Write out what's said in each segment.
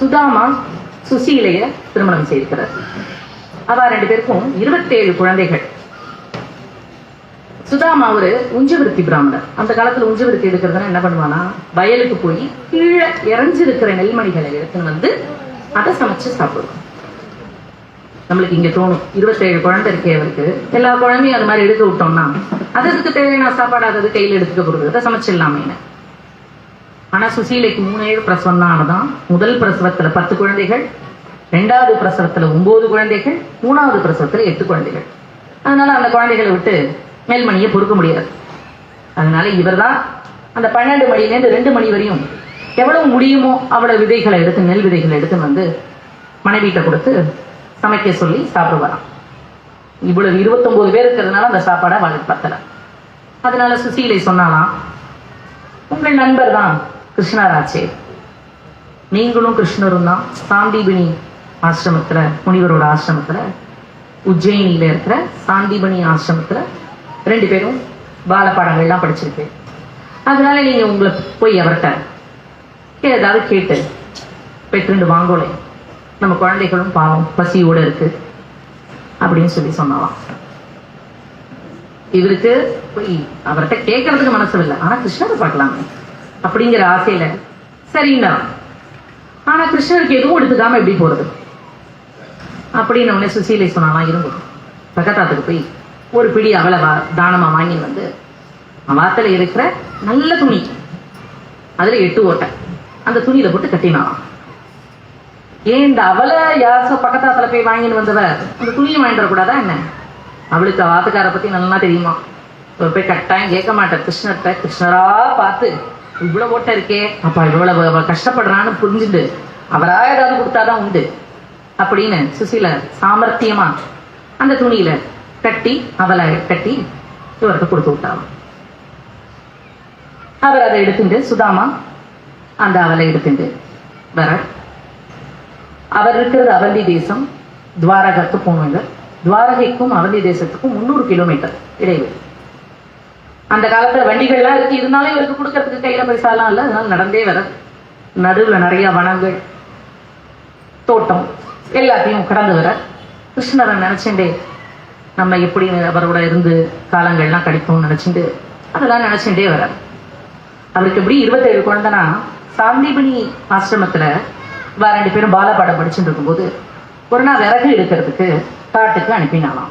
சுதாமா சுசீலைய திருமணம் செய்திருக்கிறார். அவ 2 பேருக்கும் 27 குழந்தைகள். சுதாமா ஒரு உஞ்சவிருத்தி பிராமணர். அந்த காலத்துல உஞ்சவிருத்தி எடுக்கிறதுனா என்ன பண்ணுவானா, வயலுக்கு போய் கீழே இறஞ்சிருக்கிற நெல்மணிகளை எடுத்துன்னு வந்து அதை சமைச்சு சாப்பிடுவோம். நம்மளுக்கு இங்க தோணும் 27 குழந்தை இருக்கே அவருக்கு, எல்லா குழந்தையும் அது மாதிரி எடுத்து விட்டோம்னா அதுக்கு தேவையான சாப்பாடு அதாவது கையில் எடுத்துக்க போறது, அதை சமைச்சிடலாமே. ஆனா சுசீலைக்கு 3 பிரசவம் தான் ஆனதான். முதல் பிரசவத்துல 10 குழந்தைகள், 2வது பிரசவத்துல 9 குழந்தைகள், 3வது பிரசவத்துல 8 குழந்தைகள். அதனால அந்த குழந்தைகளை விட்டு நெல்மணியை பொறுக்க முடியாது. அதனால இவர் தான் அந்த 12 மணிலேருந்து 2 மணி வரையும் எவ்வளவு முடியுமோ அவ்வளவு விதைகளை எடுத்து, நெல் விதைகளை எடுத்து வந்து மனைவிட்ட கொடுத்து சமைக்க சொல்லி சாப்பிடுவாராம். இவ்வளவு 29 பேர் இருக்கிறதுனால அந்த சாப்பாடை அவளுக்கு பத்தல. அதனால சுசீலை சொன்னாலாம், உங்கள் நண்பர் தான் கிருஷ்ணராச்சே, நீங்களும் கிருஷ்ணரும் தான் சாந்தீபனி ஆசிரமத்துல, முனிவரோட ஆசிரமத்துல, உஜ்ஜயினியில இருக்கிற சாந்தீபனி ஆசிரமத்துல 2 பேரும் பாலபாடங்கள்லாம் படிச்சிருக்கு. அதனால நீங்க உங்களை போய் அவர்கிட்ட ஏதாவது கேட்டு பெற்றுண்டு வாங்கோலே, நம்ம குழந்தைகளும் பாவம் பசியோட இருக்கு அப்படின்னு சொல்லி சொன்னாலாம். இவருக்கு போய் அவர்கிட்ட கேட்கறதுக்கு மனசு இல்லை, ஆனா கிருஷ்ணரை பார்க்கலாமே அப்படிங்கிற ஆசையில சரிங்களா. ஆனா கிருஷ்ணருக்கு எதுவும் எடுத்துக்காம எப்படி போறது அப்படின்னு உடனே சுசீலை சொன்னாலாம், இருங்க பக்கத்தாத்துக்கு போய் ஒரு பிடி அவளை தானமா வாங்கி வந்து வாத்துல இருக்கிற நல்ல துணி, அதுல 8 ஓட்டை, அந்த துணியில போட்டு கட்டினாலாம். ஏன் இந்த அவளை யாசோ பக்கத்தாத்துல போய் வாங்கின்னு வந்தவ அந்த துணியை வாங்கிட்டு வரக்கூடாதா என்ன? அவளுக்கு வாத்துக்கார பத்தி நல்லா தெரியுமா. போய் கட்டாயம் கேட்க மாட்டேன் கிருஷ்ணர்கிட்ட, கிருஷ்ணரா பார்த்து இவ்வளவு ஓட்டை இருக்கே, அப்ப இவ்வளவு கஷ்டப்படுறான்னு புரிஞ்சுட்டு அவரா ஏதாவது கொடுத்தாதான் உண்டு அப்படின்னு சுசீல சாமர்த்தியமா அந்த துணியில கட்டி அவளை கட்டி இவருக்கு கொடுத்து விட்டாலும். அவர் அதை எடுத்துட்டு சுதாமா அந்த அவளை எடுத்துட்டு வர, அவர் இருக்கிறது அவந்தி தேசம், துவாரகாக்கு போனவங்க. துவாரகைக்கும் அவந்தி தேசத்துக்கும் 300 கிலோமீட்டர் இடைவெளி. அந்த காலத்துல வண்டிகள்லாம் இருக்கு, இருந்தாலும் இவருக்கு கொடுக்கறதுக்கு கையில பைசாலாம் இல்லை. அதனால நடந்தே வர, நடுவுல நிறைய வனங்கள், தோட்டம் எல்லாத்தையும் கடந்து வர கிருஷ்ணரை நினைச்சுட்டே நம்ம எப்படி அவரோட இருந்து காலங்கள்லாம் கிடைக்கும்னு நினைச்சுட்டு அதெல்லாம் நினைச்சுட்டே வர. அவருக்கு எப்படி 27 குழந்தைனா, சாந்தீபனி ஆசிரமத்துல 2 பேரும் பாலபாடம் படிச்சுட்டு இருக்கும்போது ஒரு நாள் விறகு எடுக்கிறதுக்கு காட்டுக்கு அனுப்பினாலாம்.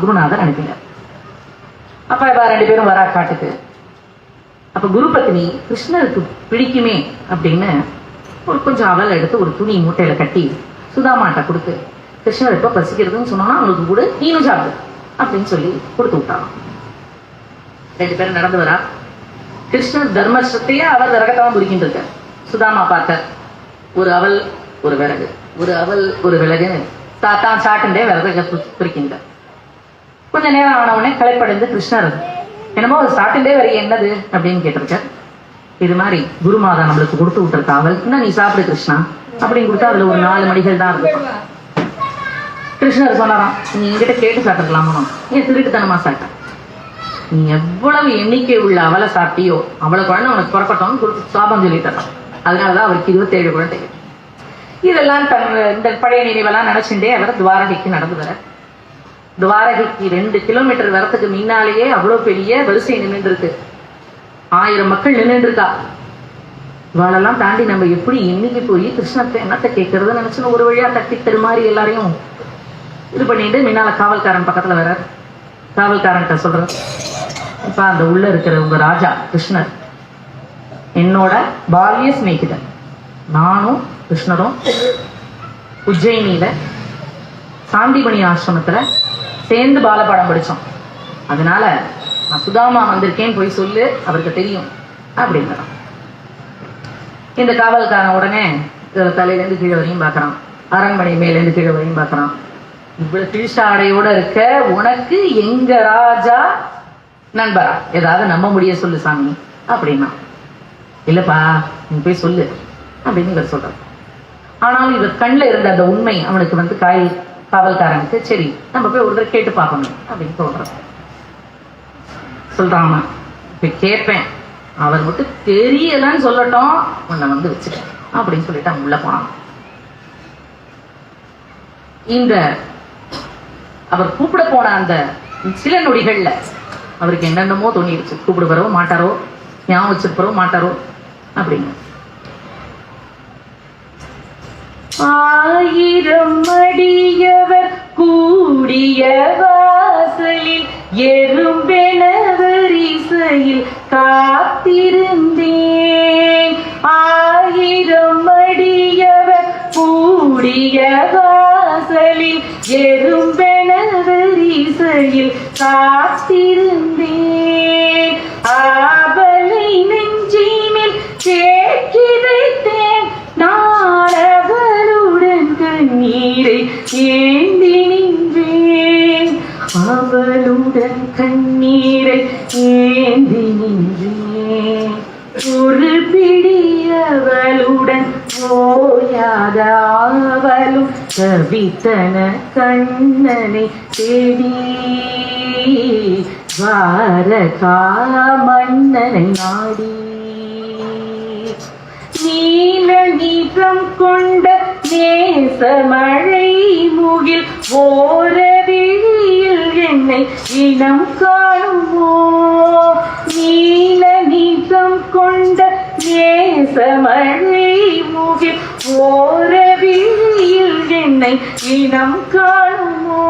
குருநாதர் அனுப்பினார். அப்ப 2 பேரும் வரா காட்டுக்கு. அப்ப குரு பத்னி கிருஷ்ணருக்கு பிடிக்குமே அப்படின்னு ஒரு கொஞ்சம் அவலை எடுத்து ஒரு துணி மூட்டையில கட்டி சுதாமாட்ட கொடுத்து, கிருஷ்ணர் எப்ப பசிக்கிறதுன்னு சொன்னோம்னா அவங்களுக்கு கூட நீனும் சாப்பிடு அப்படின்னு சொல்லி கொடுத்து விட்டாலும். 2 பேரும் நடந்து வரா. கிருஷ்ணர் தர்மசத்தையே அவர் விறகத்தான் புரிக்கிட்டு இருக்க. சுதாமா பார்த்த ஒரு அவல் ஒரு விறகு, ஒரு அவல் ஒரு விறகுன்னு தான் சாட்டுண்டே விறக குறிக்கின்ற. கொஞ்ச நேரம் ஆனவுடனே களைப்படைந்து கிருஷ்ணர் என்னமோ ஒரு சாட்டுண்டே வரைய என்னது அப்படின்னு கேட்டிருக்க. இது மாதிரி குருமாதா நம்மளுக்கு கொடுத்து விட்டுருக்க அவள், இன்னும் நீ சாப்பிடு கிருஷ்ணா அப்படின்னு கொடுத்தா அதுல ஒரு 4 மணிகள் தான் இருக்கும். கிருஷ்ணர் சொன்னாராம், நீ என்கிட்ட கேட்டு சாப்பிட்டுக்கலாமா, ஏன் திருட்டுத்தனமா சாப்பிட்ட, நீ எவ்வளவு எண்ணிக்கை உள்ள அவளை சாப்பிட்டியோ அவ்வளவு குழந்தை உனக்கு புறப்பட்டோம்னு கொடுத்து சாபம் சொல்லித்தரான். அதனாலதான் அவருக்கு 27 குழந்தைகள். இதெல்லாம் இந்த பழைய நினைவெல்லாம் நினைச்சுட்டே அவர் துவாரகைக்கு நடந்து வர. துவாரகைக்கு 2 கிலோமீட்டர் வரத்துக்கு முன்னாலேயே அவ்வளவு பெரிய வரிசை நின்று இருக்கு. 1000 மக்கள் நின்று இருக்கா. இவாளெல்லாம் தாண்டி நம்ம எப்படி இன்னைக்கு போய் கிருஷ்ணத்தை என்னத்தை கேட்கறதுன்னு நினைச்சுன்னு ஒரு வழியா தட்டி தருமாறி எல்லாரையும் இது பண்ணிட்டு முன்னால காவல்காரன் பக்கத்துல வர. காவல்காரன்கிட்ட சொல்ற, இப்ப அந்த உள்ள இருக்கிற உங்க ராஜா கிருஷ்ணர் என்னோட பால்ய சிநேகிதன். நானும் கிருஷ்ணரும் உஜ்ஜயினியில சாந்திபனி ஆசிரமத்துல சேர்ந்து பாலபாடம் படிச்சோம். அதனால நான் சுதாமா வந்திருக்கேன்னு போய் சொல்லு, அவருக்கு தெரியும் அப்படின்னா. இந்த காவல்காரன் உடனே தலையிலேருந்து கீழே வரையும் பார்க்கறான், அரண்மனை மேலேருந்து கீழே வரையும் பார்க்கறான். இவ்வளவு கிழிச்சாடையோட இருக்க உனக்கு எங்க ராஜா நண்பரா, ஏதாவது நம்ப முடிய சொல்லு சாமி அப்படின்னா. இல்லப்பா நீ போய் சொல்லு அப்படின்னு இவர் சொல்றார். ஆனாலும் இவர் கண்ணில் இருந்த அந்த உண்மை அவனுக்கு காவல்காரனுக்கு சரி நம்ம போய் ஒரு தடவை கேட்டு பார்க்கணும் அப்படின்னு சொல்றான். இப்ப கேட்பேன், அவர் மட்டும் தெரியலன்னு சொல்லட்டும், உன்னை வச்சுட்டேன் அப்படின்னு சொல்லிட்டு அவன் உள்ள போனான். இந்த அவர் கூப்பிட போன அந்த சில நொடிகள்ல அவருக்கு என்னென்னமோ தோணிருச்சு. கூப்பிட வரவோ மாட்டாரோ, ஞாபகம் வச்சிருப்பரோ மாட்டாரோ அப்படின்னு. ஆயிரம் அடியவர் கூடிய வாசலில் எறும்பென வரிசையில் காத்திருந்தேன். ஆயிரம் அடியவர் கூடிய வாசலில் எறும்பென வரிசையில் காத்திருந்தேன். ஆவலை நெஞ்சினில் தேக்கி வைத்தேன். நான் அவளுடன் கண்ணீரை ஏந்தி நின்றேன். அவளுடன் கண்ணீரை ஏந்தி நின்றேன். ஒரு பிடி அவளுடன் போயாத ஆவலும் தவித்தன கண்ணனை தேடி. துவாரகா மன்னனை நாடி. நீல நீக்கம் கொண்ட நேசமழை முகில் ஓர விழியில் என்னை இனம் காணுமோ. நீல நீக்கம் கொண்ட நேசமழை முகில் ஓர விழியில் என்னை இனம் காணுமோ.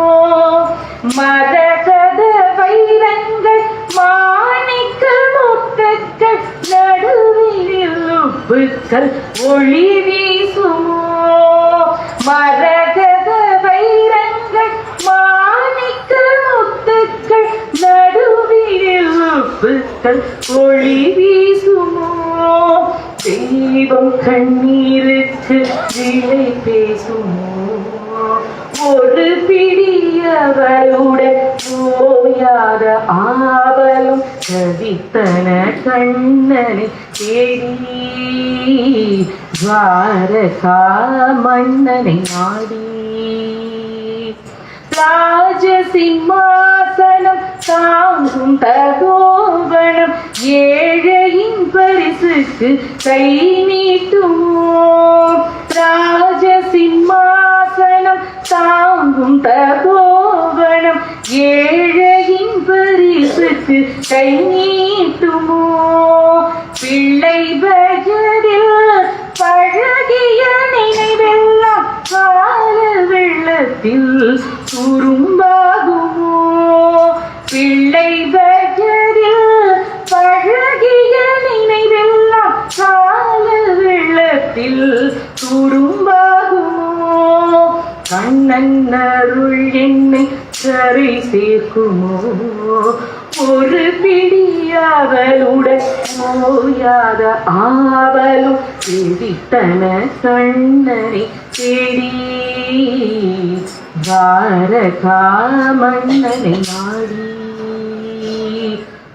மதகத வைரங்கள் மாணிக்க முத்துக்கள் நடுவில் உப்புக்கள் ஒளி வீசுமோ. மரகத வைரங்கள் மாணிக்க முத்துக்கள் நடுவில் உப்புக்கள் ஒளி வீசுமோ. தெய்வம் கண்ணீருக்கு விலை பேசுமோ. ஒரு பிடியவளுடன் போயாத ஆவலும் தவித்தன கண்ணனை தேடி. துவாரகா மன்னனை நாடி. ராஜசிம்மாசனம் தாங்கும் தகோவனம் ஏழையின் பரிசுக்கு கை நீட்டுமோ. ராஜசிம்மாசனம் தாங்கும் தகோவனம் ஏழையின் பரிசுக்கு கை நீட்டுமோ. பிள்ளை வயதில் பழகிய நினைவெல்லாம் கால வெள்ளத்தில் துரும்பாகுமோ. பிள்ளை வயதில் பழகிய நினைவெல்லாம் கால வெள்ளத்தில் துரும்பாகுமோ. கண்ணன் அருள் என்னை கரை சேர்க்குமோ. ஒரு பிடியவளுடன் ஓயாத ஆவலும் எதித்தன கண்ணனை தேடி. துவாரகா மன்னனை நாடி.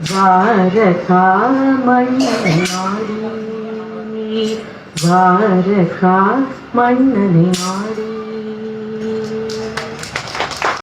துவாரகா மன்னனை நாடி. துவாரகா மன்னனை நாடி.